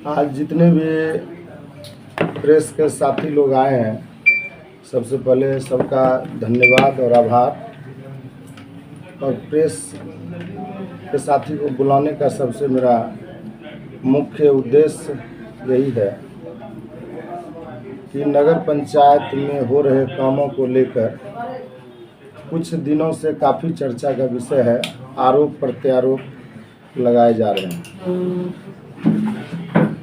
आज जितने भी प्रेस के साथी लोग आए हैं, सबसे पहले सबका धन्यवाद और आभार। और प्रेस के साथी को बुलाने का सबसे मेरा मुख्य उद्देश्य यही है कि नगर पंचायत में हो रहे कामों को लेकर कुछ दिनों से काफ़ी चर्चा का विषय है। आरोप प्रत्यारोप लगाए जा रहे हैं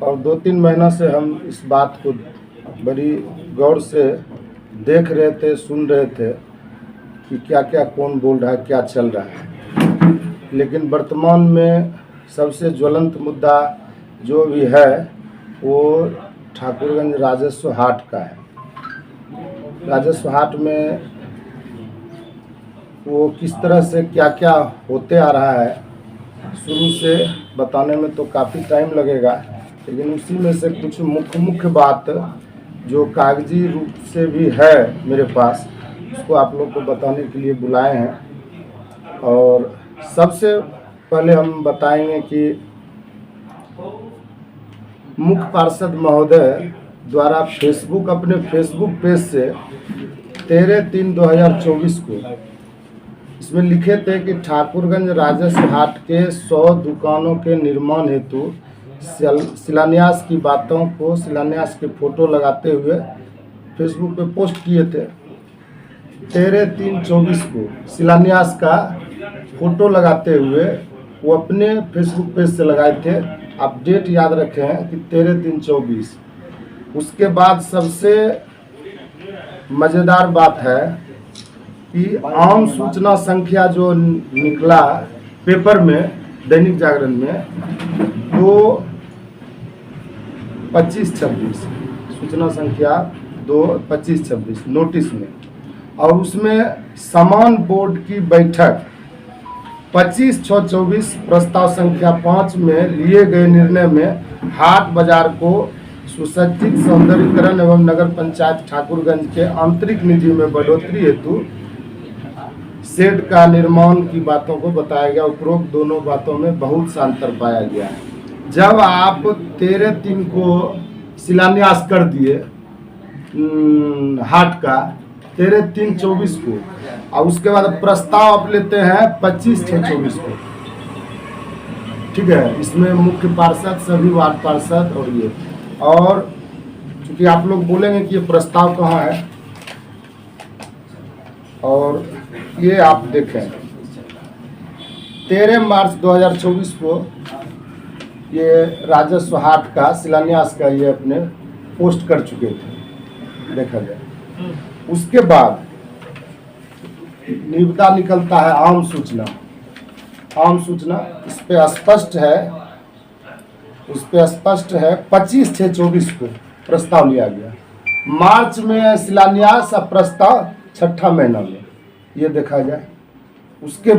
और 2-3 महीना से हम इस बात को बड़ी गौर से देख रहे थे, सुन रहे थे कि क्या क्या कौन बोल रहा है, क्या चल रहा है। लेकिन वर्तमान में सबसे ज्वलंत मुद्दा जो भी है वो ठाकुरगंज राजस्व हाट का है। राजस्व हाट में वो किस तरह से क्या क्या होते आ रहा है, शुरू से बताने में तो काफ़ी टाइम लगेगा, लेकिन उसी में से कुछ मुख्य बात जो कागजी रूप से भी है मेरे पास, उसको आप लोग को बताने के लिए बुलाए हैं। और सबसे पहले हम बताएंगे कि मुख्य पार्षद महोदय द्वारा अपने फेसबुक पेज से 13/3/2024 को इसमें लिखे थे कि ठाकुरगंज राजस्व हाट के 100 दुकानों के निर्माण हेतु शिलान्यास की बातों को, शिलान्यास के फोटो लगाते हुए फेसबुक पे पोस्ट किए थे। 13/3/24 को शिलान्यास का फोटो लगाते हुए वो अपने फेसबुक पेज से लगाए थे। आप डेट याद रखें कि 13/3/24। उसके बाद सबसे मज़ेदार बात है कि आम सूचना संख्या जो निकला पेपर में, दैनिक जागरण में, तो 25/26 सूचना संख्या 25/26 नोटिस में, और उसमें समान बोर्ड की बैठक 25/6/24 प्रस्ताव संख्या 5 में लिए गए निर्णय में हाट बाजार को सुसज्जित सौंदर्यीकरण एवं नगर पंचायत ठाकुरगंज के आंतरिक निधि में बढ़ोतरी हेतु शेड का निर्माण की बातों को बताया गया। उपरोक्त दोनों बातों में बहुत सा अंतर पाया गया है। जब आप 13/3 को शिलान्यास कर दिए हाट का 13/3/24 को, और उसके बाद प्रस्ताव आप लेते हैं 25/6/24 को, ठीक है। इसमें मुख्य पार्षद, सभी वार्ड पार्षद और ये, और चूंकि आप लोग बोलेंगे कि ये प्रस्ताव कहाँ है, और ये आप देखें 13 मार्च 2024 को ये राजस्व हाट का शिलान्यास का ये अपने पोस्ट कर चुके थे, देखा जाए। उसके बाद निविदा निकलता है आम सूचना। इस पे स्पष्ट है, 25/6/24 को प्रस्ताव लिया गया। मार्च में शिलान्यास और प्रस्ताव 6ठा महीना में, ये देखा जाए। उसके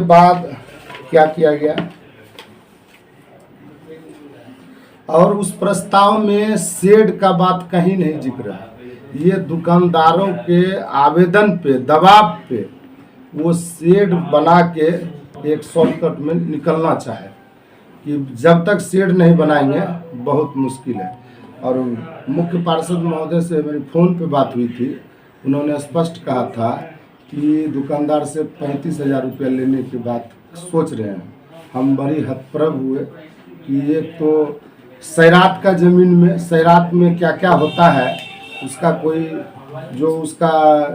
बाद क्या किया गया, और उस प्रस्ताव में शेड का बात कहीं नहीं जिक्र है। ये दुकानदारों के आवेदन पे, दबाव पे वो शेड बना के एक शॉर्टकट में निकलना चाहे कि जब तक शेड नहीं बनाएंगे बहुत मुश्किल है। और मुख्य पार्षद महोदय से मेरी फ़ोन पे बात हुई थी, उन्होंने स्पष्ट कहा था कि दुकानदार से 35,000 रुपया लेने की बात सोच रहे हैं। हम बड़ी हतप्रभ हुए कि एक तो सैरात का ज़मीन में, सैरात में क्या क्या होता है उसका कोई जो उसका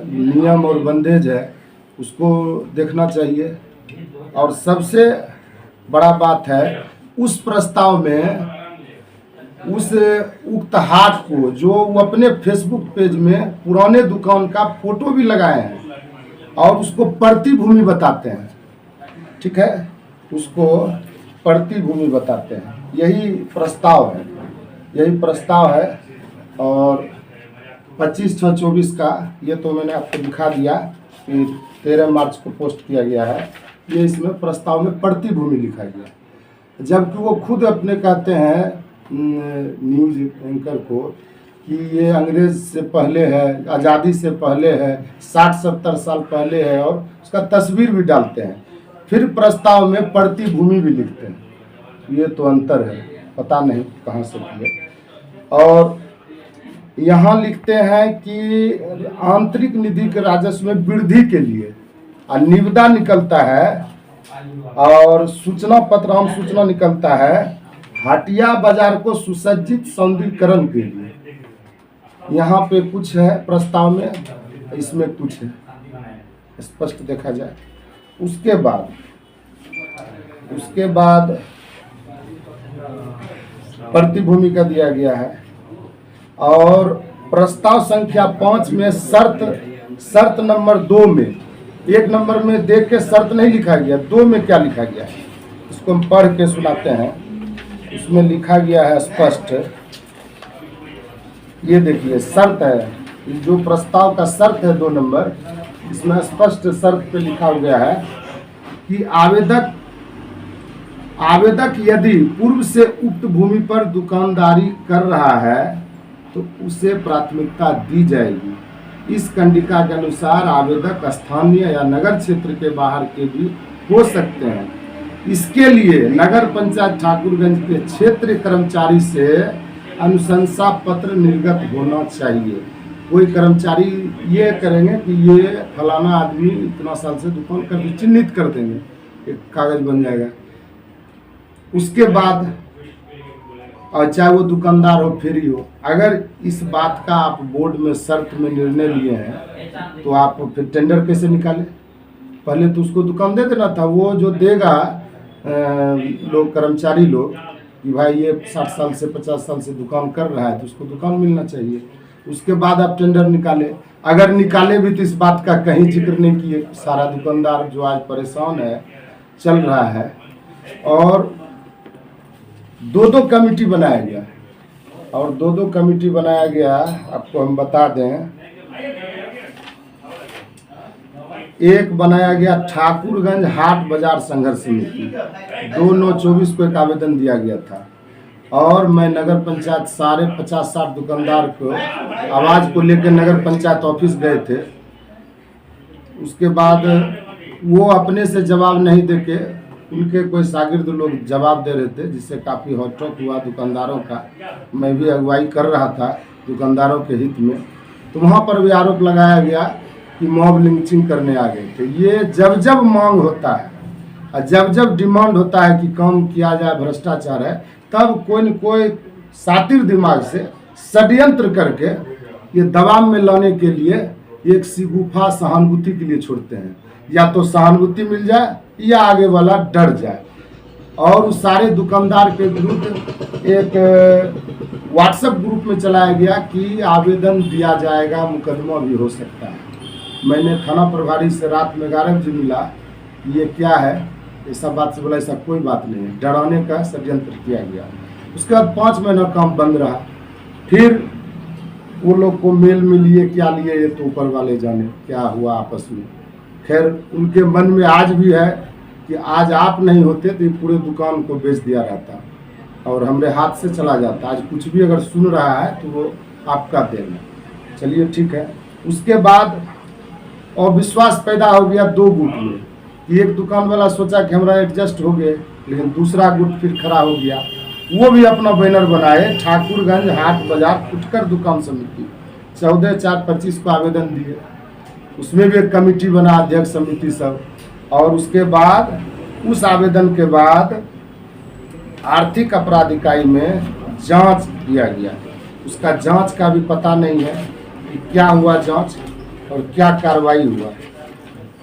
नियम और बंदेज है उसको देखना चाहिए। और सबसे बड़ा बात है उस प्रस्ताव में उस उक्त हाट को जो वो अपने फेसबुक पेज में पुराने दुकान का फोटो भी लगाए हैं और उसको पड़ती भूमि बताते हैं, ठीक है, उसको पड़ती भूमि बताते हैं। यही प्रस्ताव है। और 25/6/24 का ये तो मैंने आपको दिखा दिया कि 13 मार्च को पोस्ट किया गया है। ये इसमें प्रस्ताव में पड़ती भूमि लिखा गया, जबकि वो खुद अपने कहते हैं न्यूज़ एंकर को कि ये अंग्रेज से पहले है, आज़ादी से पहले है, 60-70 साल पहले है, और उसका तस्वीर भी डालते हैं। फिर प्रस्ताव में पड़ती भूमि भी लिखते हैं। ये तो अंतर है, पता नहीं कहाँ से किए। और यहाँ लिखते हैं कि आंतरिक निधि के राजस्व में वृद्धि के लिए और निविदा निकलता है, और सूचना पत्र हम सूचना निकलता है हटिया बाजार को सुसज्जित सौंदर्यीकरण के लिए। यहाँ पे कुछ है प्रस्ताव में, इसमें कुछ है, स्पष्ट देखा जाए। उसके बाद प्रतिभूमि का दिया गया है। और प्रस्ताव संख्या 5 में शर्त नंबर 2 में, 1 नंबर में देख के शर्त नहीं लिखा गया, 2 में क्या लिखा गया है इसको हम पढ़ के सुनाते हैं। उसमें लिखा गया है स्पष्ट, ये देखिए शर्त है, जो प्रस्ताव का शर्त है 2 नंबर, इसमें स्पष्ट शर्त पे लिखा गया है कि आवेदक यदि पूर्व से उक्त भूमि पर दुकानदारी कर रहा है तो उसे प्राथमिकता दी जाएगी। इस कंडिका के अनुसार आवेदक स्थानीय या नगर क्षेत्र के बाहर के भी हो सकते हैं। इसके लिए नगर पंचायत ठाकुरगंज के क्षेत्रीय कर्मचारी से अनुशंसा पत्र निर्गत होना चाहिए। कोई कर्मचारी ये करेंगे कि ये फलाना आदमी इतना साल से दुकान कर, चिन्हित कर देंगे, एक कागज बन जाएगा। उसके बाद और चाहे वो दुकानदार हो फेरी हो, अगर इस बात का आप बोर्ड में शर्त में निर्णय लिए हैं तो आप फिर टेंडर कैसे निकालें? पहले तो उसको दुकान दे देना था। वो जो देगा लोग, कर्मचारी लोग, कि भाई ये 60 साल से 50 साल से दुकान कर रहा है तो उसको दुकान मिलना चाहिए। उसके बाद आप टेंडर निकाले। अगर निकाले भी तो इस बात का कहीं जिक्र नहीं किए। सारा दुकानदार जो आज परेशान है, चल रहा है। और 2 कमेटी बनाया गया, और 2 कमेटी बनाया गया, आपको हम बता दें। एक बनाया गया ठाकुरगंज हाट बाजार संघर्ष समिति, 2/9/24 को एक आवेदन दिया गया था। और मैं नगर पंचायत सारे 50-60 दुकानदार को आवाज़ को लेकर नगर पंचायत ऑफिस गए थे। उसके बाद वो अपने से जवाब नहीं देके उनके कोई शागिर्द लोग जवाब दे रहे थे, जिससे काफ़ी हॉटटॉक हुआ दुकानदारों का। मैं भी अगुवाई कर रहा था दुकानदारों के हित में। तो वहाँ पर भी आरोप लगाया गया कि मॉब लिंचिंग करने आ गए थे। ये जब जब मांग होता है और जब जब डिमांड होता है कि कम किया जाए भ्रष्टाचार है, तब कोई न कोई सातिर दिमाग से षड्यंत्र करके ये दबाव में लाने के लिए एक सिगुफा सहानुभूति के लिए छोड़ते हैं। या तो सहानुभूति मिल जाए या आगे वाला डर जाए। और उस सारे दुकानदार के विरुद्ध एक व्हाट्सएप ग्रुप में चलाया गया कि आवेदन दिया जाएगा, मुकदमा भी हो सकता है। मैंने थाना प्रभारी से रात में 11 बजे मिला, ये क्या है, ऐसा बात से बोला ऐसा कोई बात नहीं है, डराने का षड्यंत्र किया गया। उसके बाद 5 महीना काम बंद रहा। फिर वो लोग को मेल में लिए, क्या लिए ये तो ऊपर वाले जाने क्या हुआ आपस में। खैर उनके मन में आज भी है कि आज आप नहीं होते तो ये पूरे दुकान को बेच दिया रहता और हमारे हाथ से चला जाता। आज कुछ भी अगर सुन रहा है तो वो आपका देन है। चलिए ठीक है। उसके बाद और विश्वास पैदा हो गया 2 गुट में। एक दुकान वाला सोचा कि हमारा एडजस्ट हो गए, लेकिन दूसरा गुट फिर खड़ा हो गया। वो भी अपना बैनर बनाए, ठाकुरगंज हाट बाजार फुटकर दुकान समिति, 14/4/25 को आवेदन दिए। उसमें भी एक कमेटी बना, अध्यक्ष समिति सब। और उसके बाद उस आवेदन के बाद आर्थिक अपराध इकाई में जांच किया गया। उसका जांच का भी पता नहीं है कि क्या हुआ जांच और क्या कार्रवाई हुआ,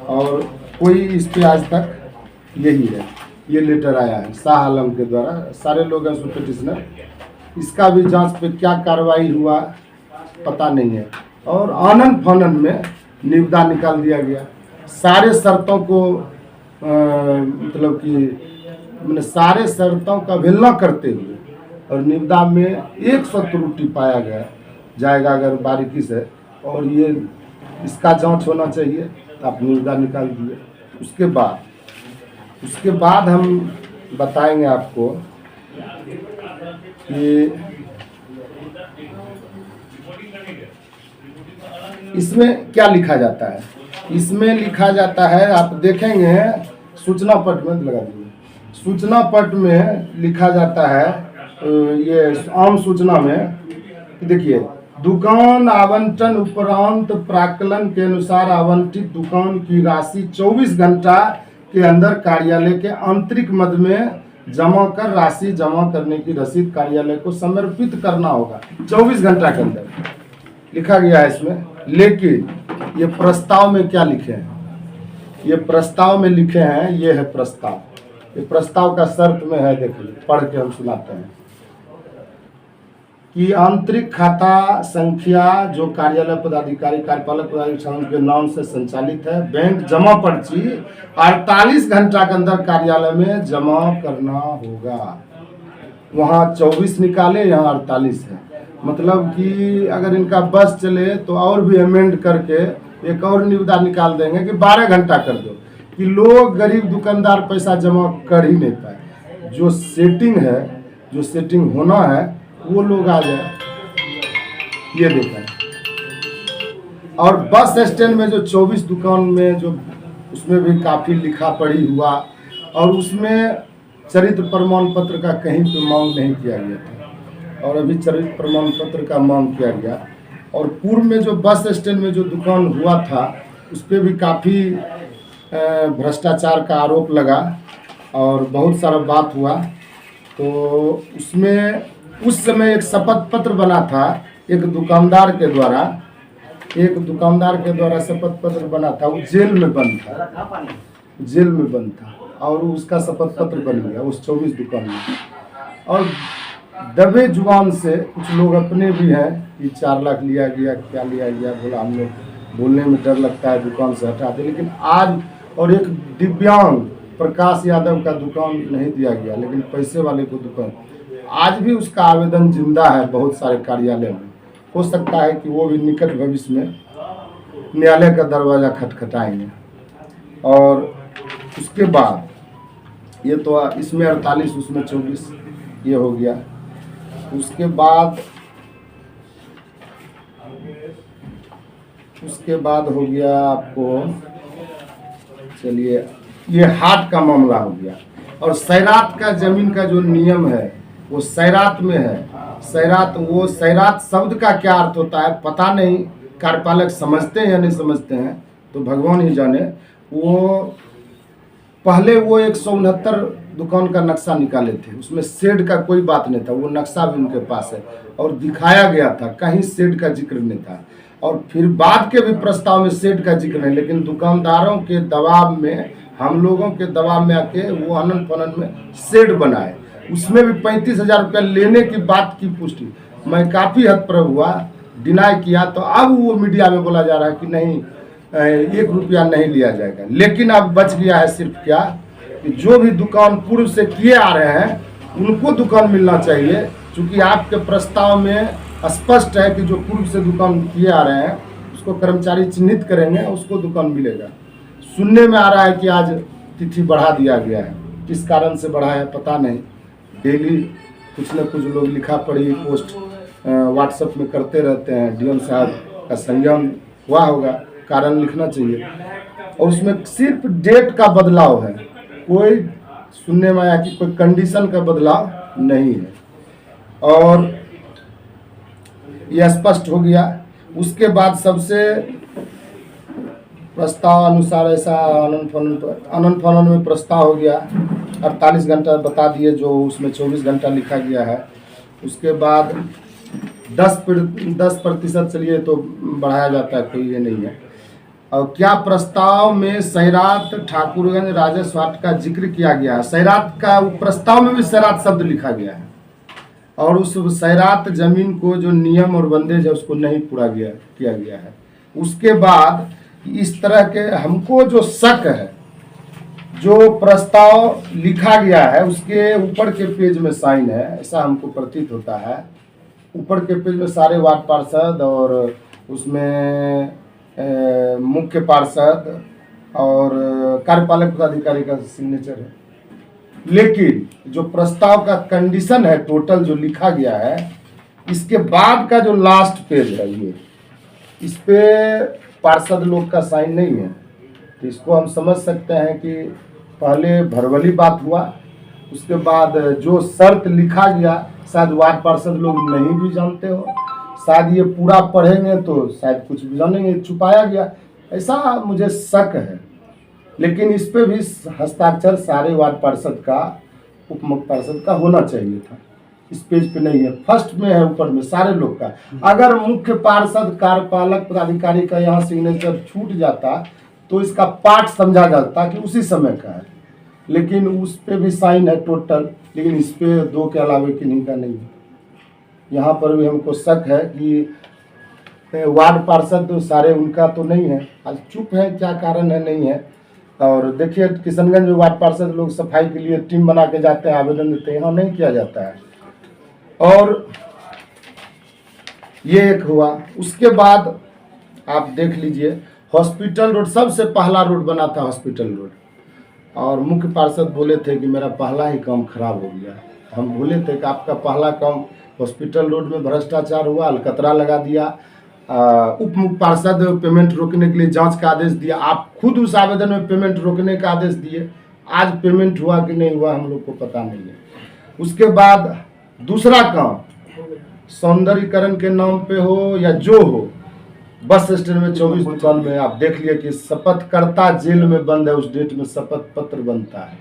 और कोई इस पे आज तक यही है। ये लेटर आया है शाह आलम के द्वारा, सारे लोग हैं उसमें पिटिशनर। इसका भी जांच पे क्या कार्रवाई हुआ पता नहीं है। और आनन फानन में निविदा निकाल दिया गया। सारे शर्तों को मतलब कि मैंने सारे शर्तों का अवहेलना करते हुए और निविदा में 100 त्रुटि पाया गया जाएगा अगर बारीकी से, और ये इसका जांच होना चाहिए। तो आप निविदा निकाल दिए। उसके बाद हम बताएंगे आपको कि इसमें क्या लिखा जाता है। इसमें लिखा जाता है, आप देखेंगे सूचना पट में लगा दीजिए, सूचना पट में लिखा जाता है, ये आम सूचना में देखिए, दुकान आवंटन उपरांत प्राक्कलन के अनुसार आवंटित दुकान की राशि 24 घंटा के अंदर कार्यालय के आंतरिक मद में जमा कर राशि जमा करने की रसीद कार्यालय को समर्पित करना होगा। 24 घंटा के अंदर लिखा गया है इसमें। लेकिन ये प्रस्ताव में क्या लिखे हैं, ये प्रस्ताव में लिखे हैं, ये है प्रस्ताव, ये प्रस्ताव का शर्त में है, देखिए पढ़ के हम सुनाते हैं कि आंतरिक खाता संख्या जो कार्यालय पदाधिकारी कार्यपालक पदाधिकारी के नाम से संचालित है, बैंक जमा पर्ची 48 घंटा के अंदर कार्यालय में जमा करना होगा। वहाँ 24 निकाले, यहाँ 48 है, मतलब कि अगर इनका बस चले तो और भी अमेंड करके एक और निविदा निकाल देंगे कि 12 घंटा कर दो, कि लोग गरीब दुकानदार पैसा जमा कर ही नहीं पाए। जो सेटिंग है, जो सेटिंग होना है वो लोग आ जाए, ये देखा है। और बस स्टैंड में जो 24 दुकान में जो, उसमें भी काफ़ी लिखा पढ़ी हुआ, और उसमें चरित्र प्रमाण पत्र का कहीं पे मांग नहीं किया गया था, और अभी चरित्र प्रमाण पत्र का मांग किया गया। और पूर्व में जो बस स्टैंड में जो दुकान हुआ था उस पर भी काफ़ी भ्रष्टाचार का आरोप लगा और बहुत सारा बात हुआ। तो उसमें उस समय एक शपथ पत्र बना था, एक दुकानदार के द्वारा शपथ पत्र बना था। वो जेल में बंद था, और उसका शपथ पत्र बन गया उस 24 दुकान में। और दबे जुबान से कुछ लोग अपने भी हैं कि 4 लाख लिया गया, क्या लिया गया, बोला हम लोग बोलने में डर लगता है, दुकान से हटा दे। लेकिन आज, और एक दिव्यांग प्रकाश यादव का दुकान नहीं दिया गया, लेकिन पैसे वाले को दुकान, आज भी उसका आवेदन जिंदा है बहुत सारे कार्यालय में। हो सकता है कि वो भी निकट भविष्य में न्यायालय का दरवाज़ा खटखटाएंगे। और उसके बाद ये तो इसमें 48, उसमें 24, ये हो गया। उसके बाद हो गया आपको, चलिए, ये हाट का मामला हो गया। और सैरात का जमीन का जो नियम है वो सैरात में है। सैरात शब्द का क्या अर्थ होता है पता नहीं, कार्यपालक समझते हैं या नहीं समझते हैं तो भगवान ही जाने। वो पहले वो 169 दुकान का नक्शा निकाले थे, उसमें शेड का कोई बात नहीं था, वो नक्शा भी उनके पास है और दिखाया गया था, कहीं शेड का जिक्र नहीं था। और फिर बाद के भी प्रस्ताव में शेड का जिक्र नहीं, लेकिन दुकानदारों के दबाव में, हम लोगों के दबाव में आके वो अनन फनन में शेड बनाए, उसमें भी 35,000 रुपया लेने की बात की पुष्टि मैं काफ़ी हद पर हुआ, डिनाई किया। तो अब वो मीडिया में बोला जा रहा है कि नहीं, 1 रुपया नहीं लिया जाएगा। लेकिन अब बच गया है सिर्फ क्या, कि जो भी दुकान पूर्व से किए आ रहे हैं उनको दुकान मिलना चाहिए, क्योंकि आपके प्रस्ताव में स्पष्ट है कि जो पूर्व से दुकान किए आ रहे हैं उसको कर्मचारी चिन्हित करेंगे, उसको दुकान मिलेगा। सुनने में आ रहा है कि आज तिथि बढ़ा दिया गया है, किस कारण से बढ़ा है पता नहीं। डेली कुछ न कुछ लोग लिखा पढ़ी पोस्ट व्हाट्सएप में करते रहते हैं, डीएम साहब का संज्ञान हुआ होगा, कारण लिखना चाहिए। और उसमें सिर्फ डेट का बदलाव है, कोई सुनने में आया कि कोई कंडीशन का बदलाव नहीं है, और यह स्पष्ट हो गया। उसके बाद सबसे प्रस्ताव अनुसार ऐसा अनंत फनन में प्रस्ताव हो गया, 48 घंटा बता दिए, जो उसमें 24 घंटा लिखा गया है। उसके बाद 10% चलिए तो बढ़ाया जाता है, कोई ये नहीं है। और क्या प्रस्ताव में सैरात ठाकुरगंज राजस्व हाट का जिक्र किया गया है? सैरात का प्रस्ताव में भी सैरात शब्द लिखा गया है, और उस सैरात जमीन को जो नियम और बंदेज है उसको नहीं पूरा किया गया है। उसके बाद इस तरह के हमको जो शक है, जो प्रस्ताव लिखा गया है उसके ऊपर के पेज में साइन है, ऐसा हमको प्रतीत होता है। ऊपर के पेज में सारे वार्ड पार्षद और उसमें मुख्य पार्षद और कार्यपालक पदाधिकारी का सिग्नेचर है। लेकिन जो प्रस्ताव का कंडीशन है टोटल जो लिखा गया है, इसके बाद का जो लास्ट पेज है ये, इस पे पार्षद लोग का साइन नहीं है। तो इसको हम समझ सकते हैं कि पहले भरवली बात हुआ उसके बाद जो शर्त लिखा गया शायद वार्ड पार्षद लोग नहीं भी जानते हो, शायद ये पूरा पढ़ेंगे तो शायद कुछ भी जानेंगे, छुपाया गया ऐसा मुझे शक है। लेकिन इस पे भी हस्ताक्षर सारे वार्ड पार्षद का, उप मुख्य पार्षद का होना चाहिए था। इस पेज पे नहीं है, फर्स्ट में है, ऊपर में सारे लोग का। अगर मुख्य पार्षद कार्यपालक पदाधिकारी का यहाँ सिग्नेचर छूट जाता तो इसका पाठ समझा जाता कि उसी समय का है, लेकिन उस पे भी साइन है टोटल, लेकिन इस पे 2 के अलावे किन्हीं का नहीं है। यहाँ पर भी हमको शक है कि वार्ड पार्षद तो सारे उनका तो नहीं है, आज चुप है, क्या कारण है नहीं है। और देखिए किशनगंज में वार्ड पार्षद लोग सफाई के लिए टीम बना के जाते हैं, आवेदन देते हैं, यहाँ नहीं किया जाता है। और ये एक हुआ। उसके बाद आप देख लीजिए हॉस्पिटल रोड, सबसे पहला रोड बना था हॉस्पिटल रोड, और मुख्य पार्षद बोले थे कि मेरा पहला ही काम खराब हो गया। हम बोले थे कि आपका पहला काम हॉस्पिटल रोड में भ्रष्टाचार हुआ, अलकतरा लगा दिया, उप मुख्य पार्षद पेमेंट रोकने के लिए जांच का आदेश दिया, आप खुद उस आवेदन में पेमेंट रोकने का आदेश दिए, आज पेमेंट हुआ कि नहीं हुआ हम लोग को पता नहीं है। उसके बाद दूसरा काम सौंदर्यीकरण के नाम पे हो या जो हो, बस स्टैंड में 24 दुकान में आप देख लिए कि शपथकर्ता जेल में बंद है, उस डेट में शपथ पत्र बनता है,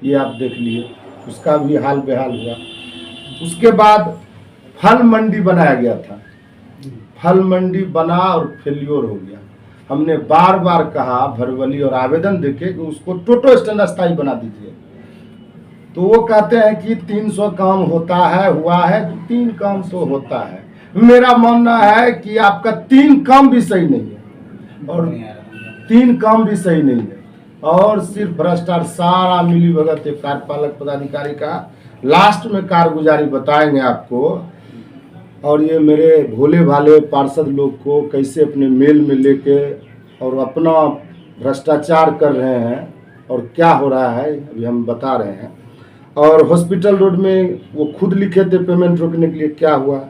ये आप देख लिए, उसका भी हाल बेहाल हुआ। उसके बाद फल मंडी बनाया गया था, फल मंडी बना और फेल्योर हो गया। हमने बार बार कहा भरवली और आवेदन देके कि उसको टोटो स्टैंड अस्थायी बना दीजिए, तो वो कहते हैं कि 300 काम होता है, हुआ है, 3 काम तो होता है। मेरा मानना है कि आपका 3 काम भी सही नहीं है, और 3 काम भी सही नहीं है, और सिर्फ भ्रष्टाचार सारा मिली भगत है कार्यपालक पदाधिकारी का। लास्ट में कारगुजारी बताएंगे आपको। और ये मेरे भोले भाले पार्षद लोग को कैसे अपने मेल में लेके और अपना भ्रष्टाचार कर रहे हैं और क्या हो रहा है अभी हम बता रहे हैं। और हॉस्पिटल रोड में वो खुद लिखे थे पेमेंट रोकने के लिए, क्या हुआ,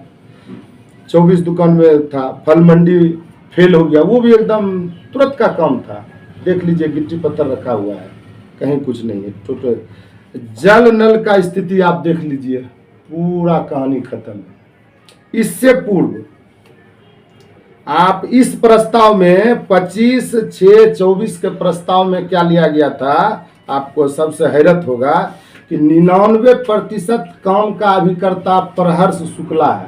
24 दुकान में था, फल मंडी फेल हो गया, वो भी एकदम तुरंत का काम था, देख लीजिए गिट्टी पत्थर रखा हुआ है, कहीं कुछ नहीं है। टोटल जल नल का स्थिति आप देख लीजिए, पूरा कहानी खत्म है। इससे पूर्व आप इस प्रस्ताव में 25/6/24 के प्रस्ताव में क्या लिया गया था, आपको सबसे हैरत होगा कि 99% काम का अभिकर्ता प्रहर्ष शुक्ला है,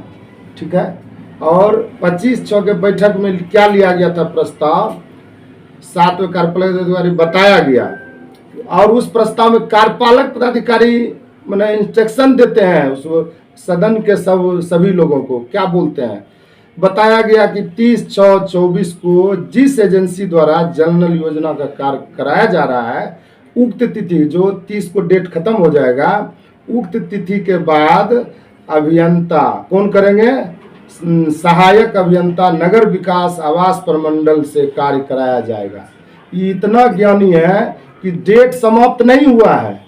ठीक है। और 25/6 के बैठक में क्या लिया गया था प्रस्ताव, 7वें कार्यपालक द्वारा बताया गया, और उस प्रस्ताव में कार्यपालक पदाधिकारी मैंने इंस्ट्रक्शन देते हैं उस सदन के सभी लोगों को, क्या बोलते हैं, बताया गया कि 30/6/24 को जिस एजेंसी द्वारा जल नल योजना का कार्य कराया जा रहा है, उक्त तिथि जो 30 को डेट खत्म हो जाएगा, उक्त तिथि के बाद अभियंता कौन करेंगे, सहायक अभियंता नगर विकास आवास प्रमंडल से कार्य कराया जाएगा। ये इतना ज्ञानी है कि डेट समाप्त नहीं हुआ है,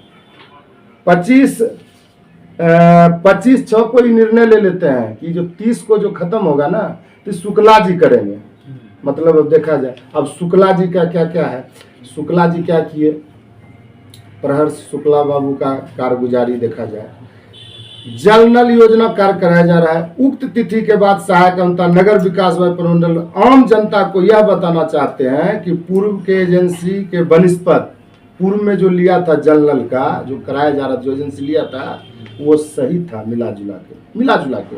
25/6 को ही निर्णय ले लेते हैं कि जो 30 को जो खत्म होगा ना, तो शुक्ला जी करेंगे। मतलब अब देखा जाए अब शुक्ला जी का क्या क्या है, शुक्ला जी क्या किए, प्रहर्ष शुक्ला बाबू का कारगुजारी देखा जाए, जल नल योजना कार्य कराया जा रहा है, उक्त तिथि के बाद सहायक अभियंता नगर विकास प्रमंडल। आम जनता को यह बताना चाहते हैं कि पूर्व के एजेंसी के बनिस्पत पूर्व में जो लिया था जल नल का जो कराया जा रहा, जो एजेंसी लिया था वो सही था मिला जुला के,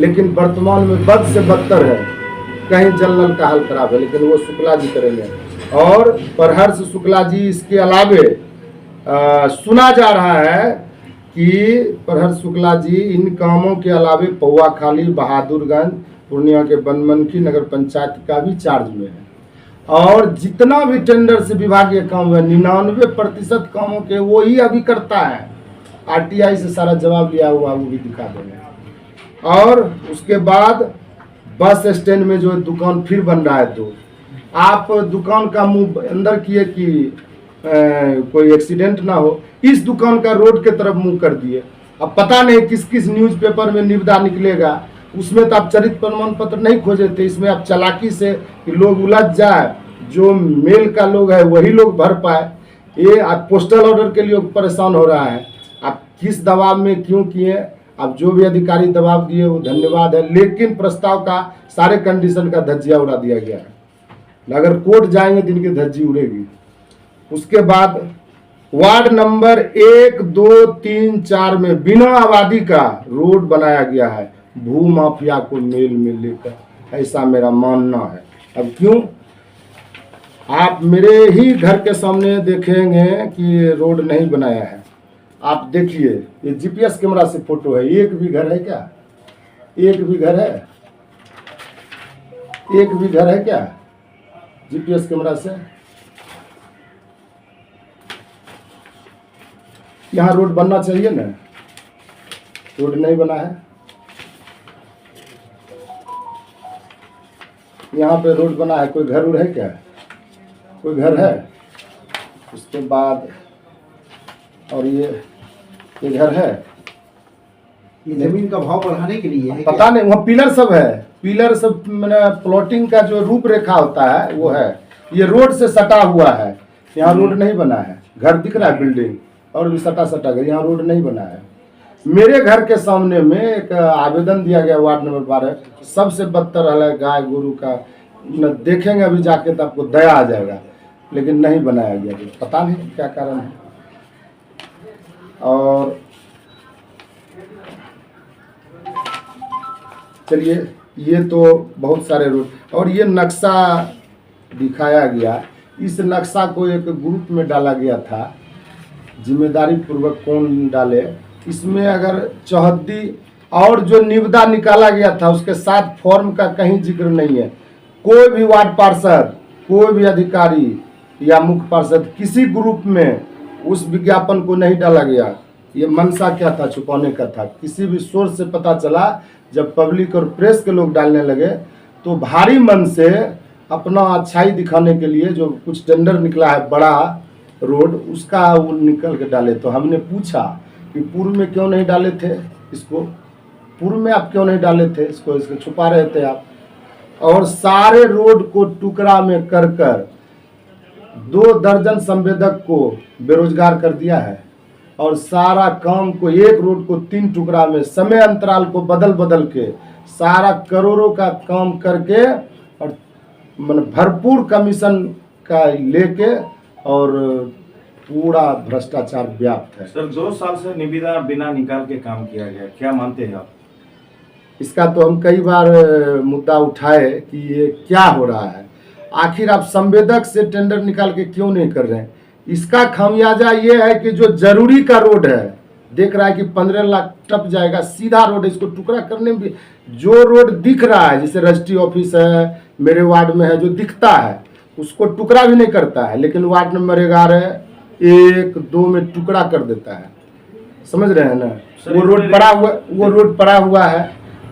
लेकिन वर्तमान में बद से बदतर है, कहीं जल नल का हाल खराब है, लेकिन वो शुक्ला जी करेंगे। और प्रहर्ष शुक्ला जी इसके अलावे सुना जा रहा है कि प्रहर्ष शुक्ला जी इन कामों के अलावे पौआखाली, बहादुरगंज, पूर्णिया के बनमनखी नगर पंचायत का भी चार्ज में है, और जितना भी टेंडर से विभागीय काम है 99% कामों के वो ही अभी करता है। आरटीआई से सारा जवाब लिया हुआ वो भी दिखा देंगे। और उसके बाद बस स्टैंड में जो दुकान फिर बन रहा है, तो आप दुकान का मुंह अंदर किए कि कोई एक्सीडेंट ना हो, इस दुकान का रोड के तरफ मुंह कर दिए। अब पता नहीं किस किस न्यूज़पेपर में निविदा निकलेगा, उसमें तो आप चरित्र प्रमाण पत्र नहीं खोजे थे, इसमें आप चालाकी से कि लोग उलझ जाए, जो मेल का लोग है वही लोग भर पाए, ये आप पोस्टल ऑर्डर के लिए परेशान हो रहा है। आप किस दबाव में क्यों किए, अब जो भी अधिकारी दबाव दिए वो धन्यवाद है, लेकिन प्रस्ताव का सारे कंडीशन का धज्जिया उड़ा दिया गया है। अगर कोर्ट जाएंगे तो इनकी धज्जी उड़ेगी। उसके बाद वार्ड नंबर 1, 2, 3, 4 में बिना आबादी का रोड बनाया गया है, भू माफिया को मेल में लेकर, ऐसा मेरा मानना है। अब क्यों, आप मेरे ही घर के सामने देखेंगे कि रोड नहीं बनाया है। आप देखिए, ये जीपीएस कैमरा से फोटो है, एक भी घर है क्या? एक भी घर है? एक भी घर है क्या जीपीएस कैमरा से? यहाँ रोड बनना चाहिए ना, रोड नहीं बना है। यहाँ पे रोड बना है, कोई घर उर है क्या? कोई घर है? उसके बाद और ये घर है, ये जमीन का भाव बढ़ाने के लिए है पता क्या? नहीं। वहाँ पिलर सब है, पिलर सब मैंने प्लॉटिंग का जो रूपरेखा होता है वो है। ये रोड से सटा हुआ है, यहाँ रोड नहीं बना है। घर दिख रहा है बिल्डिंग और भी सटा सटा घर, यहाँ रोड नहीं बना है। मेरे घर के सामने में एक आवेदन दिया गया वार्ड नंबर 12, सबसे बदतर हाल है गाय गोरू का, देखेंगे अभी जाके तो आपको दया आ जाएगा, लेकिन नहीं बनाया गया। पता नहीं क्या कारण है। और चलिए, ये तो बहुत सारे रोड, और ये नक्शा दिखाया गया, इस नक्शा को एक ग्रुप में डाला गया था, जिम्मेदारी पूर्वक कौन डाले। इसमें अगर चौहद्दी और जो निविदा निकाला गया था उसके साथ फॉर्म का कहीं जिक्र नहीं है। कोई भी वार्ड पार्षद, कोई भी अधिकारी या मुख्य पार्षद किसी ग्रुप में उस विज्ञापन को नहीं डाला गया। ये मंशा क्या था? छुपाने का था। किसी भी सोर्स से पता चला, जब पब्लिक और प्रेस के लोग डालने लगे तो भारी मन से अपना अच्छाई दिखाने के लिए जो कुछ टेंडर निकला है बड़ा रोड, उसका वो निकल के डाले। तो हमने पूछा कि पूर्व में क्यों नहीं डाले थे इसको, पूर्व में आप क्यों नहीं डाले थे इसको छुपा रहे थे आप। और सारे रोड को टुकड़ा में कर 2 दर्जन संवेदक को बेरोजगार कर दिया है, और सारा काम को, एक रोड को 3 टुकड़ा में समय अंतराल को बदल बदल के सारा करोड़ों का काम करके और भरपूर कमीशन का लेके, और पूरा भ्रष्टाचार व्याप्त है। सर 2 साल से निविदा बिना निकाल के काम किया गया, क्या मानते हैं आप? इसका तो हम कई बार मुद्दा उठाए कि ये क्या हो रहा है, आखिर आप संवेदक से टेंडर निकाल के क्यों नहीं कर रहे हैं। इसका खामियाजा ये है कि जो जरूरी का रोड है, देख रहा है कि 15 लाख टप जाएगा, सीधा रोड, इसको टुकड़ा करने में भी जो रोड दिख रहा है, जैसे रजिस्ट्री ऑफिस है मेरे वार्ड में है, जो दिखता है उसको टुकड़ा भी नहीं करता है, लेकिन वार्ड नंबर 11, 1, 2 में टुकड़ा कर देता है। समझ रहे हैं ना? वो रोड पड़ा हुआ है,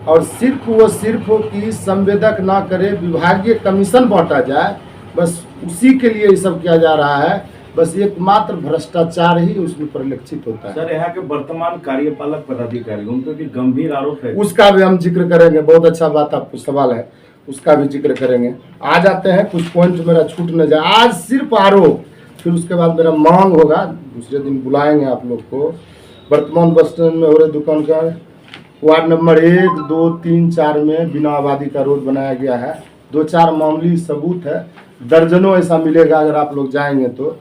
और सिर्फ कि संवेदक ना करे, विभागीय कमीशन बांटा जाए, बस उसी के लिए ये सब किया जा रहा है। बस एकमात्र भ्रष्टाचार ही उसमें परिलक्षित होता है। सर यहाँ के वर्तमान कार्यपालक पदाधिकारी, उन पर भी गंभीर आरोप है। उसका भी हम जिक्र करेंगे। बहुत अच्छा बात आपको सवाल है, उसका भी जिक्र करेंगे। आ जाते हैं, कुछ पॉइंट मेरा छूट न जाए। आज सिर्फ आरोप, फिर उसके बाद मेरा मांग होगा, दूसरे दिन बुलाएंगे आप लोग को। वर्तमान बस स्टैंड में हो रहे दुकान का वार्ड नंबर 1, 2, 3, 4 में बिना आबादी का रोड बनाया गया है। 2-4 मामूली सबूत है, दर्जनों ऐसा मिलेगा अगर आप लोग जाएंगे तो।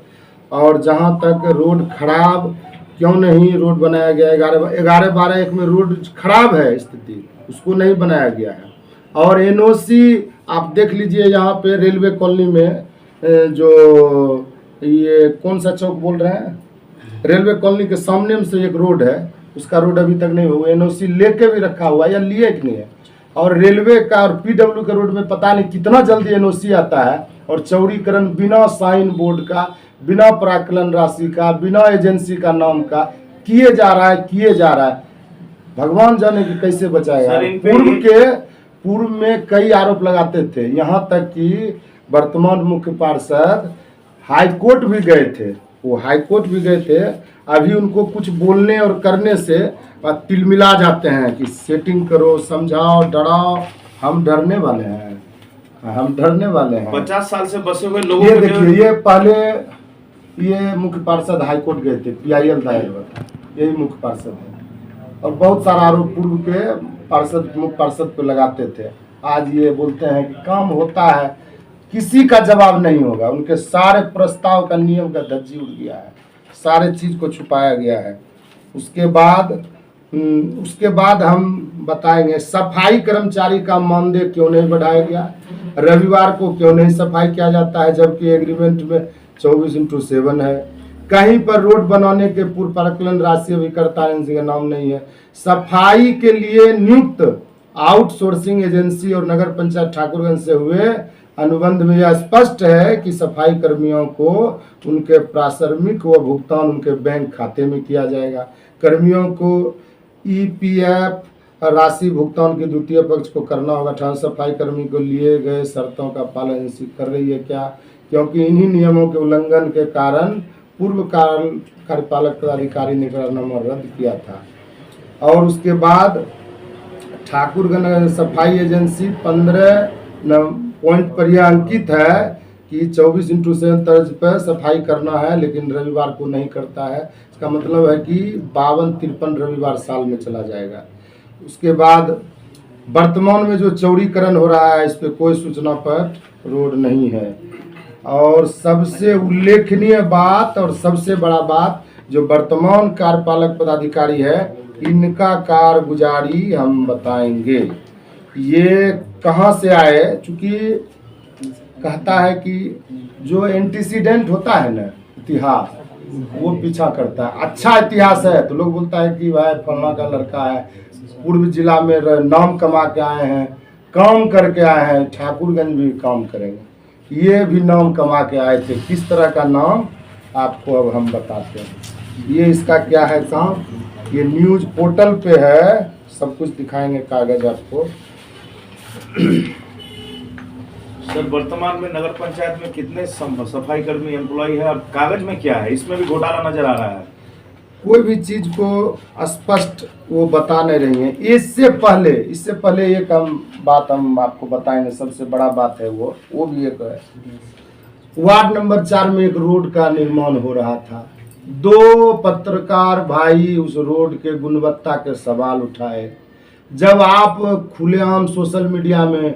और जहाँ तक रोड खराब क्यों नहीं रोड बनाया गया, 11, 12, 1 में रोड खराब है स्थिति, उसको नहीं बनाया गया है। और एनओसी आप देख लीजिए, यहाँ पे रेलवे कॉलोनी में जो ये कौन सा चौक बोल रहे हैं, रेलवे कॉलोनी के सामने में से एक रोड है, उसका रोड अभी तक नहीं हुआ। एनओसी लेके भी रखा हुआ है या लिए कि नहीं है। और रेलवे का और पीडब्ल्यू के रोड में पता नहीं कितना जल्दी एनओसी आता है, और चौड़ीकरण बिना साइन बोर्ड का, बिना प्राक्कलन राशि का, बिना एजेंसी का नाम का किए जा रहा है। भगवान जाने कि कैसे बचाएगा। पूर्व में कई आरोप लगाते थे, यहाँ तक कि वर्तमान मुख्य पार्षद हाईकोर्ट भी गए थे। अभी उनको कुछ बोलने और करने से तिलमिला जाते हैं कि सेटिंग करो, समझाओ, डराओ। हम डरने वाले हैं 50 साल से बसे हुए लोगों ये को देखिए, ये पहले ये मुख्य पार्षद हाईकोर्ट गए थे, PIL दायर हुआ था, यही मुख्य पार्षद है। और बहुत सारा आरोप पूर्व के पार्षद मुख्य पार्षद पे लगाते थे। आज ये बोलते हैं कि काम होता है, किसी का जवाब नहीं होगा। उनके सारे प्रस्ताव का नियम का धज्जी उड़ गया है, सारे चीज को छुपाया गया है। उसके बाद हम बताएंगे सफाई कर्मचारी का मानदेय क्यों नहीं बढ़ाया गया, रविवार को क्यों नहीं सफाई किया जाता है जबकि एग्रीमेंट में 24/7 है। कहीं पर रोड बनाने के पूर्व प्राक्कलन राशि अभिकर्ता एजेंसी का नाम नहीं है। सफाई के लिए नियुक्त आउटसोर्सिंग एजेंसी और नगर पंचायत ठाकुरगंज से हुए अनुबंध में यह स्पष्ट है कि सफाई कर्मियों को उनके प्राथमिक व भुगतान उनके बैंक खाते में किया जाएगा। कर्मियों को EPF राशि भुगतान के द्वितीय पक्ष को करना होगा। ठहर सफाई कर्मी को लिए गए शर्तों का पालन एजेंसी कर रही है क्या? क्योंकि इन्हीं नियमों के उल्लंघन के कारण पूर्व कार्यपालक पदाधिकारी ने करारनामा रद्द किया था। और उसके बाद ठाकुरगंज सफाई एजेंसी 15 पॉइंट पर यह अंकित है कि 24/7 तर्ज पर सफाई करना है, लेकिन रविवार को नहीं करता है। इसका मतलब है कि 52-53 रविवार साल में चला जाएगा। उसके बाद वर्तमान में जो चौड़ीकरण हो रहा है इस पर कोई सूचना पत्र रोड नहीं है। और सबसे उल्लेखनीय बात और सबसे बड़ा बात, जो वर्तमान कार्यपालक पदाधिकारी है इनका कारगुजारी हम बताएंगे। ये कहाँ से आए? चूँकि कहता है कि जो एंटीसीडेंट होता है ना इतिहास, वो पीछा करता है। अच्छा इतिहास है तो लोग बोलता है कि भाई फलना का लड़का है, पूर्व जिला में नाम कमा के आए हैं, काम करके आए हैं, ठाकुरगंज भी काम करेंगे। ये भी नाम कमा के आए थे। किस तरह का नाम आपको अब हम बताते हैं। ये इसका क्या है काम, ये न्यूज पोर्टल पे है, सब कुछ दिखाएंगे कागज आपको। सर वर्तमान में नगर पंचायत में कितने सफाई कर्मी एम्प्लॉय है और कागज में क्या है? इसमें भी घोटाला नजर आ रहा है। कोई भी चीज को स्पष्ट वो बता नहीं रही है। इससे पहले एक बात हम आपको बताएंगे, सबसे बड़ा बात है वो भी एक है। वार्ड नंबर 4 में एक रोड का निर्माण हो रहा था। 2 पत्रकार भाई उस रोड के गुणवत्ता के सवाल उठाए। जब आप खुलेआम सोशल मीडिया में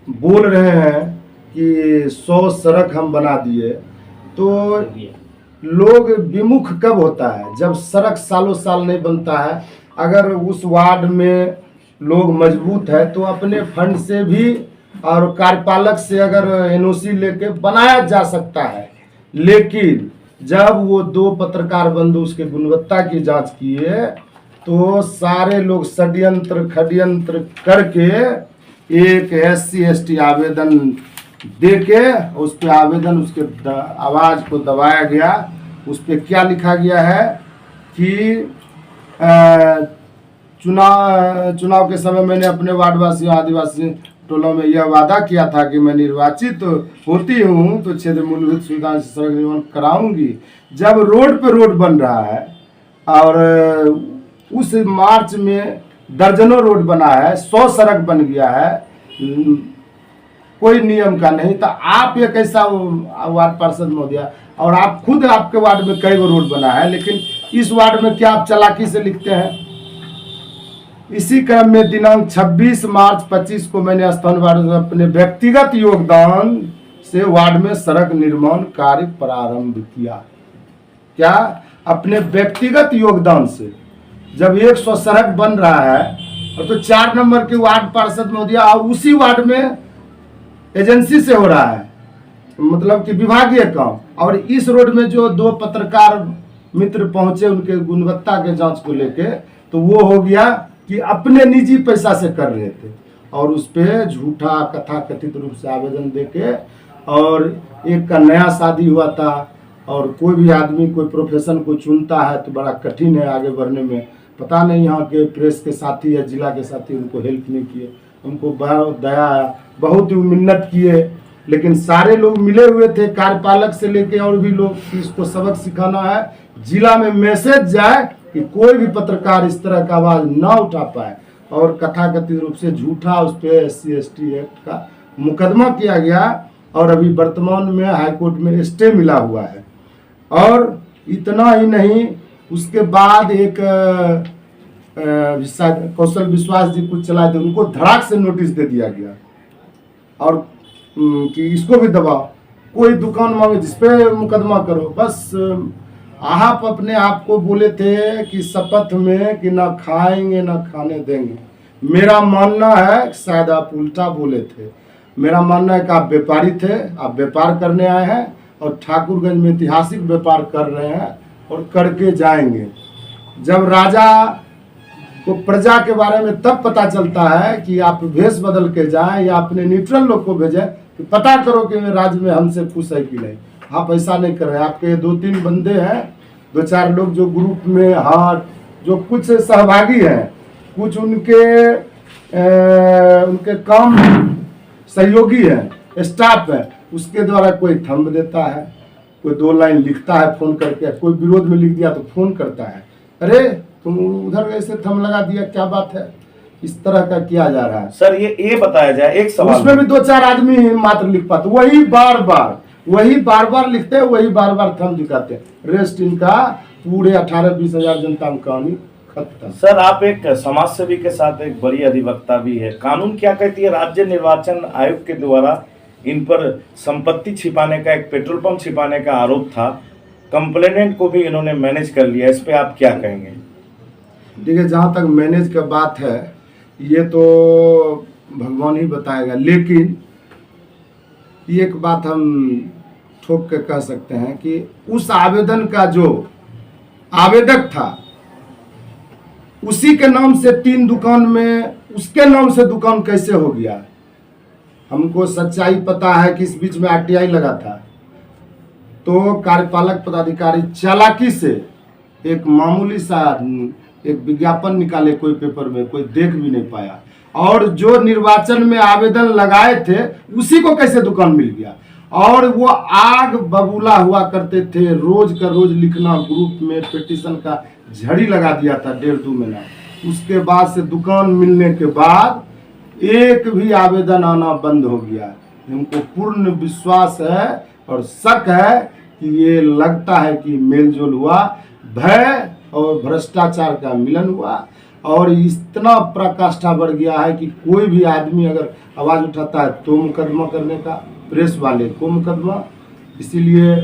बोल रहे हैं कि 100 सड़क हम बना दिए, तो लोग विमुख कब होता है? जब सड़क सालों साल नहीं बनता है। अगर उस वार्ड में लोग मजबूत है तो अपने फंड से भी और कार्यपालक से अगर NOC लेके बनाया जा सकता है। लेकिन जब वो 2 पत्रकार बंधु उसके गुणवत्ता की जांच किए तो सारे लोग षड्यंत्र करके एक SC/ST आवेदन देके उस पे आवेदन उसके आवाज को दबाया गया। उस पे क्या लिखा गया है कि चुनाव के समय मैंने अपने वार्डवासियों आदिवासी टोलों में यह वादा किया था कि मैं निर्वाचित होती हूँ तो क्षेत्र मूलभूत सुविधाओं से सड़क निर्माण कराऊंगी। जब रोड पे रोड बन रहा है और उस मार्च में दर्जनों रोड बना है, 100 सड़क बन गया है, कोई नियम का नहीं। तो आप ये कैसा वार्ड पार्षद महोदय, और आप खुद आपके वार्ड में कई रोड बना है, लेकिन इस वार्ड में क्या आप चालाकी से लिखते हैं? इसी क्रम में दिनांक 26 मार्च 25 को मैंने स्थानीय वार्ड में अपने व्यक्तिगत योगदान से वार्ड में सड़क निर्माण कार्य प्रारंभ किया। क्या? अपने व्यक्तिगत योगदान से जब 100 सड़क बन रहा है और तो 4 नंबर के वार्ड पार्षद महोदय उसी वार्ड में एजेंसी से हो रहा है, मतलब कि विभागीय काम। और इस रोड में जो 2 पत्रकार मित्र पहुंचे उनके गुणवत्ता के जांच को लेके, तो वो हो गया कि अपने निजी पैसा से कर रहे थे और उस पे झूठा कथा कथित रूप से आवेदन देके। और एक का नया शादी हुआ था और कोई भी आदमी कोई प्रोफेशन को चुनता है तो बड़ा कठिन है आगे बढ़ने में। पता नहीं यहाँ के प्रेस के साथी या जिला के साथी उनको हेल्प नहीं किए, उनको बहुत दया आया, बहुत ही मिन्नत किए, लेकिन सारे लोग मिले हुए थे कार्यपालक से लेके और भी लोग। इसको सबक सिखाना है, जिला में मैसेज जाए कि कोई भी पत्रकार इस तरह का आवाज ना उठा पाए। और कथाकथित रूप से झूठा उस पर SC/ST एक्ट का मुकदमा किया गया और अभी वर्तमान में हाईकोर्ट में स्टे मिला हुआ है। और इतना ही नहीं, उसके बाद एक शायद कौशल विश्वास जी कुछ चलाए थे, उनको धड़ाक से नोटिस दे दिया गया और कि इसको भी दबाओ, कोई दुकान मांगे जिस पे मुकदमा करो। बस आप अपने आप को बोले थे कि शपथ में कि ना खाएंगे ना खाने देंगे। मेरा मानना है, शायद आप उल्टा बोले थे, मेरा मानना है कि आप व्यापारी थे, आप व्यापार करने आए हैं और ठाकुरगंज में ऐतिहासिक व्यापार कर रहे हैं और करके जाएंगे। जब राजा को प्रजा के बारे में तब पता चलता है कि आप भेष बदल के जाएं या अपने न्यूट्रल लोग को भेजें कि पता करो कि राज्य में हमसे खुश है कि नहीं। आप ऐसा नहीं कर रहे। आपके 2-3 बंदे हैं, 2-4 लोग जो ग्रुप में, हाँ, जो कुछ सहभागी हैं, कुछ उनके काम सहयोगी हैं, स्टाफ है, उसके द्वारा कोई थंब देता है, कोई 2 लाइन लिखता है फोन करके, कोई विरोध में लिख दिया तो फोन करता है, अरे तुम उधर ऐसे थंब लगा दिया, क्या बात है। इस तरह का किया जा रहा है। सर ये बताया जाए, एक सवाल, उसमें भी 2-4 आदमी ही मात्र लिख पाते, वही बार बार लिखते हैं, वही बार बार थंब दिखाते हैं। रेस्ट इनका पूरे 18-20 हजार जनता में कहानी खत्म। सर आप एक समाज सेवी के साथ एक बड़ी अधिवक्ता भी है, कानून क्या कहती है? राज्य निर्वाचन आयोग के द्वारा इन पर संपत्ति छिपाने का, एक पेट्रोल पंप छिपाने का आरोप था, कंप्लेनेंट को भी इन्होंने मैनेज कर लिया, इस पे आप क्या कहेंगे? देखिए, जहाँ तक मैनेज का बात है ये तो भगवान ही बताएगा, लेकिन एक बात हम ठोक के कह सकते हैं कि उस आवेदन का जो आवेदक था उसी के नाम से 3 दुकान में, उसके नाम से दुकान कैसे हो गया? हमको सच्चाई पता है कि इस बीच में RTI लगा था, तो कार्यपालक पदाधिकारी चालाकी से एक मामूली सा एक विज्ञापन निकाले कोई पेपर में, कोई देख भी नहीं पाया, और जो निर्वाचन में आवेदन लगाए थे उसी को कैसे दुकान मिल गया। और वो आग बबूला हुआ करते थे, रोज का रोज लिखना, ग्रुप में पिटीशन का झड़ी लगा दिया था 1.5-2 महीना। उसके बाद से दुकान मिलने के बाद एक भी आवेदन आना बंद हो गया। हमको पूर्ण विश्वास है और शक है कि ये लगता है कि मेलजोल हुआ, भय और भ्रष्टाचार का मिलन हुआ, और इतना पराकाष्ठा बढ़ गया है कि कोई भी आदमी अगर आवाज उठाता है तो मुकदमा करने का, प्रेस वाले को मुकदमा। इसीलिए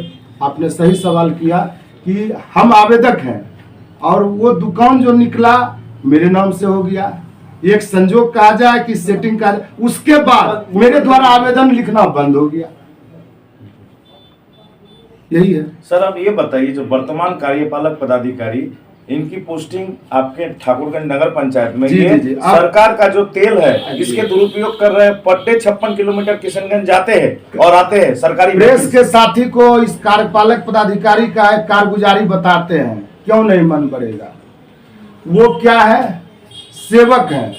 आपने सही सवाल किया कि हम आवेदक हैं और वो दुकान जो निकला मेरे नाम से हो गया। एक संजोग कहा जाए कि सेटिंग कहा जाए, उसके बाद मेरे द्वारा आवेदन लिखना बंद हो गया। यही है सर। अब ये बताइए, जो वर्तमान कार्यपालक पदाधिकारी, इनकी पोस्टिंग आपके ठाकुरगंज नगर पंचायत में, ये सरकार का जो तेल है इसके दुरुपयोग कर रहे हैं। पट्टे 56 किलोमीटर किशनगंज जाते हैं और आते हैं सरकारी। प्रेस के साथी को इस कार्यपालक पदाधिकारी का एक कारगुजारी बताते हैं, क्यों नहीं मन बढ़ेगा। वो क्या है, सेवक है,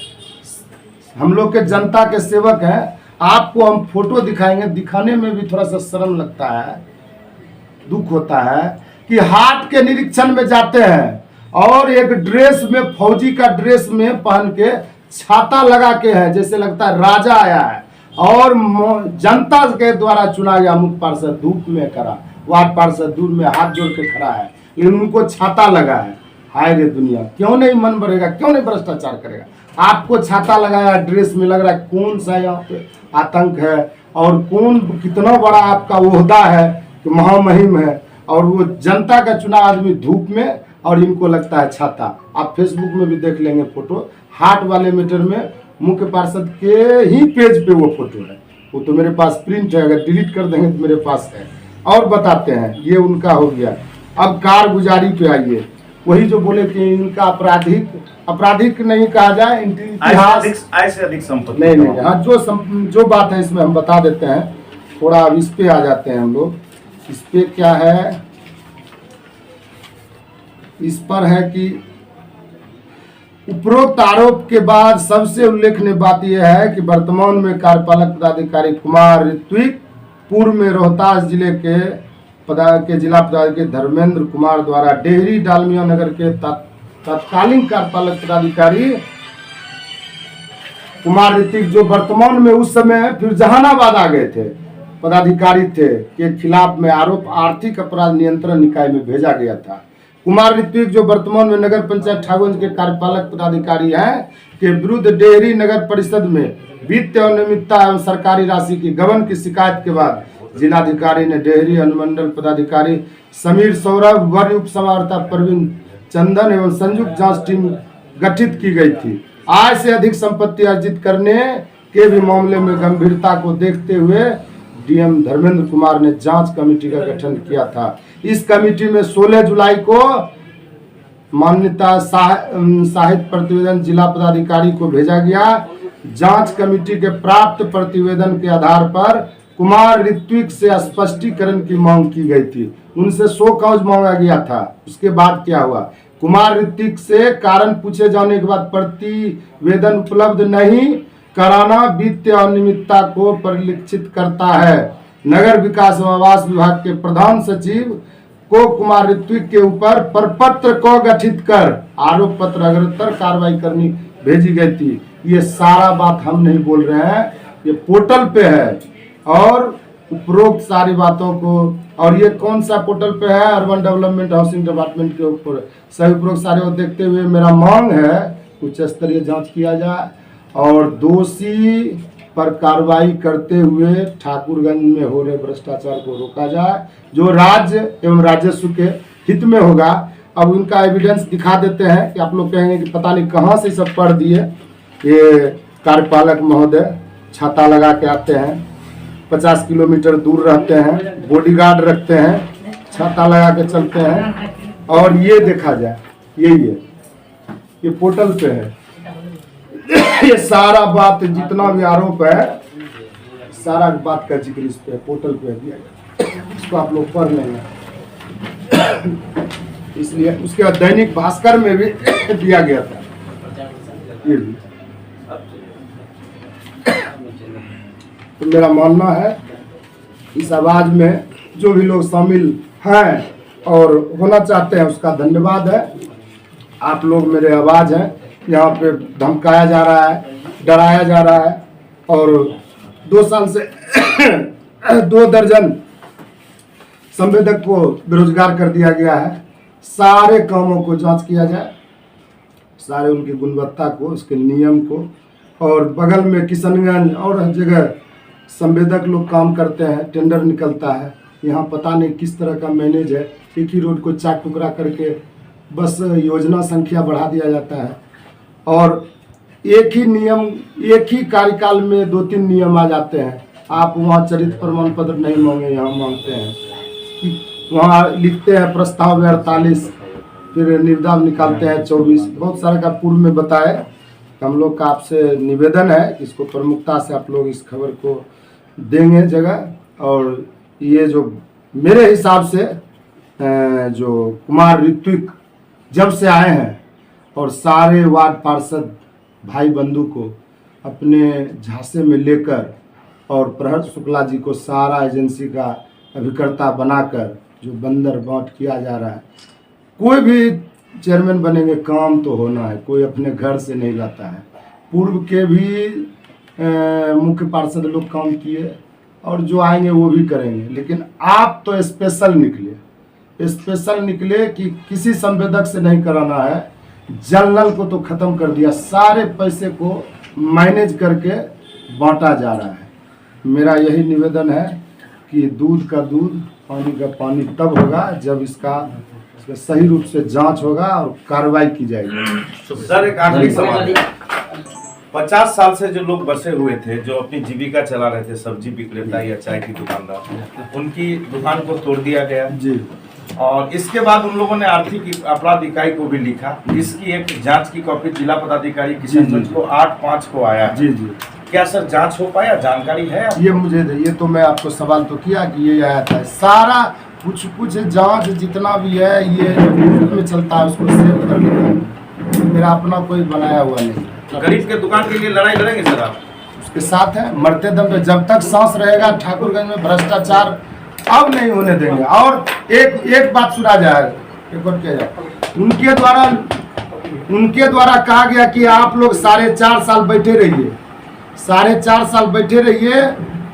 हम लोग के जनता के सेवक है। आपको हम फोटो दिखाएंगे, दिखाने में भी थोड़ा सा शर्म लगता है, दुख होता है कि हाट के निरीक्षण में जाते हैं और एक ड्रेस में, फौजी का ड्रेस में पहन के, छाता लगा के है, जैसे लगता है राजा आया है, और जनता के द्वारा चुना गया मुख्य पार्षद धूप में खड़ा, वार्ड पार्षद दूर में हाथ जोड़ के खड़ा है, लेकिन उनको छाता लगा है। हाय रे दुनिया, क्यों नहीं मन बढ़ेगा, क्यों नहीं भ्रष्टाचार करेगा। आपको छाता लगाया ड्रेस में, लग रहा है कौन सा यहाँ पे आतंक है, और कौन कितना बड़ा आपका ओहदा है कि महामहिम है, और वो जनता का चुना आदमी धूप में, और इनको लगता है छाता। आप फेसबुक में भी देख लेंगे फोटो, हाट वाले मीटर में मुख्य पार्षद के ही पेज पे वो फोटो है, वो तो मेरे पास प्रिंट है, अगर डिलीट कर देंगे तो मेरे पास है। और बताते हैं, ये उनका हो गया। अब कारगुजारी पे आइए, वही जो बोले कि इनका आपराधिक नहीं कहा जाए, इतिहास आय से अधिक संपत्ति नहीं। हाँ, जो बात है इसमें हम बता देते हैं। थोड़ा अब इस पे आ जाते हैं हम लोग। इस पे क्या है, इस पर है कि उपरोक्त आरोप के बाद सबसे उल्लेखनीय बात यह है कि वर्तमान में कार्यपालक पदाधिकारी कुमार ऋत्विक, पूर्व में रोहतास जिले के जिला पदाधिकारी धर्मेंद्र कुमार द्वारा डेहरी डालमिया नगर के तत्कालीन कार्यपालक पदाधिकारी कुमार ऋत्विक, जो वर्तमान में उस समय फिर जहानाबाद आ गए थे, पदाधिकारी थे के खिलाफ में आरोप आर्थिक अपराध नियंत्रण निकाय में भेजा गया था। कुमार ऋत्विक जो वर्तमान में नगर पंचायत ठाकुरगंज के कार्यपालक पदाधिकारी हैं के विरुद्ध डेहरी नगर परिषद में वित्तीय अनियमितता एवं सरकारी राशि की गबन की शिकायत के बाद जिलाधिकारी ने डेहरी अनुमंडल पदाधिकारी समीर सौरभ, वरीय उप समाहर्ता प्रवीण चंदन एवं संयुक्त जांच टीम गठित की गई थी। आय से अधिक संपत्ति अर्जित करने के भी मामले में गंभीरता को देखते हुए डीएम धर्मेंद्र कुमार ने जांच कमेटी का गठन किया था। इस कमेटी में 16 जुलाई को मान्यता साहित्य प्रतिवेदन जिला पदाधिकारी को भेजा गया। जांच कमेटी के प्राप्त प्रतिवेदन के आधार पर कुमार ऋत्विक से स्पष्टीकरण की मांग की गई थी। उनसे 100 कागज मांगा गया था। उसके बाद क्या हुआ, कुमार ऋत्विक से कारण पूछे जाने के बाद प्रतिवेदन उपलब्ध नहीं कराना वित्तीय अनियमितता को परिलक्षित करता है। नगर विकास एवं आवास विभाग के प्रधान सचिव को कुमार ऋत्विक के ऊपर प्रपत्र को गठित कर आरोप पत्र अग्रतर कार्रवाई करनी भेजी गई थी। ये सारा बात हम नहीं बोल रहे हैं, ये पोर्टल पे है और उपरोक्त सारी बातों को, और ये कौन सा पोर्टल पे है, अर्बन डेवलपमेंट हाउसिंग डिपार्टमेंट के ऊपर सही उपरोक्त सारे को देखते हुए मेरा मांग है उच्च स्तरीय जांच किया जाए और दोषी पर कार्रवाई करते हुए ठाकुरगंज में हो रहे भ्रष्टाचार को रोका जाए जो राज्य एवं राजस्व के हित में होगा। अब उनका एविडेंस दिखा देते हैं कि आप लोग कहेंगे कि पता नहीं कहाँ से सब पढ़ दिए। ये कार्यपालक महोदय छाता लगा के आते हैं, 50 किलोमीटर दूर रहते हैं, बॉडीगार्ड रखते हैं, छाता लगा के चलते हैं। और ये देखा जाए, यही है, ये पोर्टल पे है। ये सारा बात जितना भी आरोप है, सारा बात का जिक्र इस पे पोर्टल पे दिया गया, इसको आप लोग पढ़ लेंगे। इसलिए उसके बाद दैनिक भास्कर में भी दिया गया था। ये भी तो मेरा मानना है इस आवाज में जो भी लोग शामिल हैं और होना चाहते हैं उसका धन्यवाद है। आप लोग मेरे आवाज हैं। यहाँ पे धमकाया जा रहा है, डराया जा रहा है और 2 साल से 2 दर्जन संवेदक को बेरोजगार कर दिया गया है। सारे कामों को जांच किया जाए, सारे उनकी गुणवत्ता को, उसके नियम को। और बगल में किशनगंज और हर जगह संवेदक लोग काम करते हैं, टेंडर निकलता है। यहाँ पता नहीं किस तरह का मैनेज है, एक ही रोड को 4 टुकड़ा करके बस योजना संख्या बढ़ा दिया जाता है और एक ही नियम, एक ही कार्यकाल में 2-3 नियम आ जाते हैं। आप वहाँ चरित्र प्रमाण पत्र नहीं मांगे, यहाँ मांगते हैं। वहाँ लिखते हैं प्रस्ताव में 48, फिर निर्धाव निकालते हैं 24। बहुत सारा का पूर्व में बताए। हम लोग का आपसे निवेदन है कि इसको प्रमुखता से आप लोग इस खबर को देंगे जगह। और ये जो मेरे हिसाब से जो कुमार ऋत्विक जब से आए हैं और सारे वार्ड पार्षद भाई बंधु को अपने झांसे में लेकर और प्रहर शुक्ला जी को सारा एजेंसी का अभिकर्ता बनाकर जो बंदर बांट किया जा रहा है। कोई भी चेयरमैन बनेंगे, काम तो होना है, कोई अपने घर से नहीं लाता है। पूर्व के भी मुख्य पार्षद लोग काम किए और जो आएंगे वो भी करेंगे, लेकिन आप तो स्पेशल निकले कि किसी संवेदक से नहीं कराना है। जल नल को तो खत्म कर दिया, सारे पैसे को मैनेज करके बांटा जा रहा है। मेरा यही निवेदन है कि दूध का दूध, पानी का पानी तब होगा जब इसका सही रूप से जांच होगा और कार्रवाई की जाएगी। सर एक आखिरी सवाल, 50 साल से जो लोग बसे हुए थे, जो अपनी जीविका चला रहे थे, सब्जी विक्रेता या चाय की दुकानदार, उनकी दुकान को तोड़ दिया गया जी। और इसके बाद उन लोगों ने आर्थिक अपराध इकाई को भी लिखा, जिसकी एक जांच की कॉपी जिला पदाधिकारी किशनगंज को 8/5 को आया। जी जी। क्या सर जांच हो पाया, जानकारी है? ये तो मैं आपको सवाल तो किया कि ये आया था। सारा कुछ जांच जितना भी है ये में चलता है, उसको सेव कर लेता है। मेरा अपना कोई बनाया हुआ नहीं। गरीब के दुकान के लिए लड़ाई लड़ेंगे सर आप? उसके साथ है, मरते दम पे जब तक सांस रहेगा ठाकुरगंज में भ्रष्टाचार अब नहीं होने देंगे। और एक बात सुना जाए, एक और किया जाए, उनके द्वारा कहा गया कि आप लोग 4.5 साल बैठे रहिए, 4.5 साल बैठे रहिए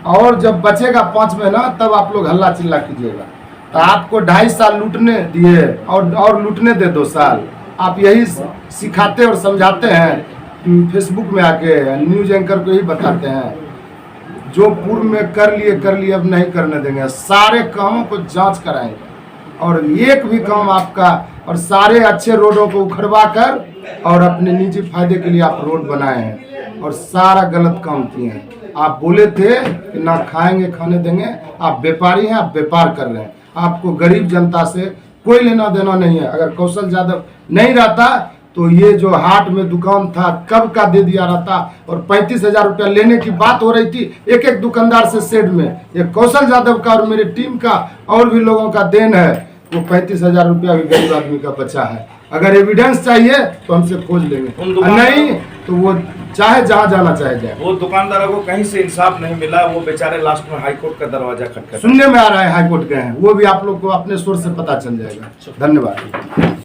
और जब बचेगा 5 महीना तब आप लोग हल्ला चिल्ला कीजिएगा। तो आपको 2.5 साल लूटने दिए और लूटने दे 2 साल। आप यही सिखाते और समझाते हैं फेसबुक में आके, न्यूज एंकर को ही बताते हैं। जो पूर्व में कर लिए अब नहीं करने देंगे। सारे कामों को जांच कराएंगे और एक भी काम आपका, और सारे अच्छे रोडों को उखड़वा कर और अपने निजी फायदे के लिए आप रोड बनाए हैं और सारा गलत काम किए हैं। आप बोले थे कि ना खाएंगे खाने देंगे, आप व्यापारी हैं, आप व्यापार कर रहे हैं। आपको गरीब जनता से कोई लेना देना नहीं है। अगर कौशल यादव नहीं रहता तो ये जो हाट में दुकान था कब का दे दिया रहता, और 35,000 रुपया लेने की बात हो रही थी एक एक दुकानदार से शेड में। ये कौशल यादव का और मेरी टीम का और भी लोगों का देन है। वो 35,000 रुपया भी गरीब आदमी का बचा है। अगर एविडेंस चाहिए तो हमसे खोज लेंगे, नहीं तो वो चाहे जहाँ जाना चाहे जाए। वो दुकानदारों को कहीं से इंसाफ नहीं मिला, वो बेचारे लास्ट में हाईकोर्ट का दरवाजा खटखटा। सुनने में आ रहा है हाईकोर्ट गए हैं, वो भी आप लोग को अपने सोर्स से पता चल जाएगा। धन्यवाद।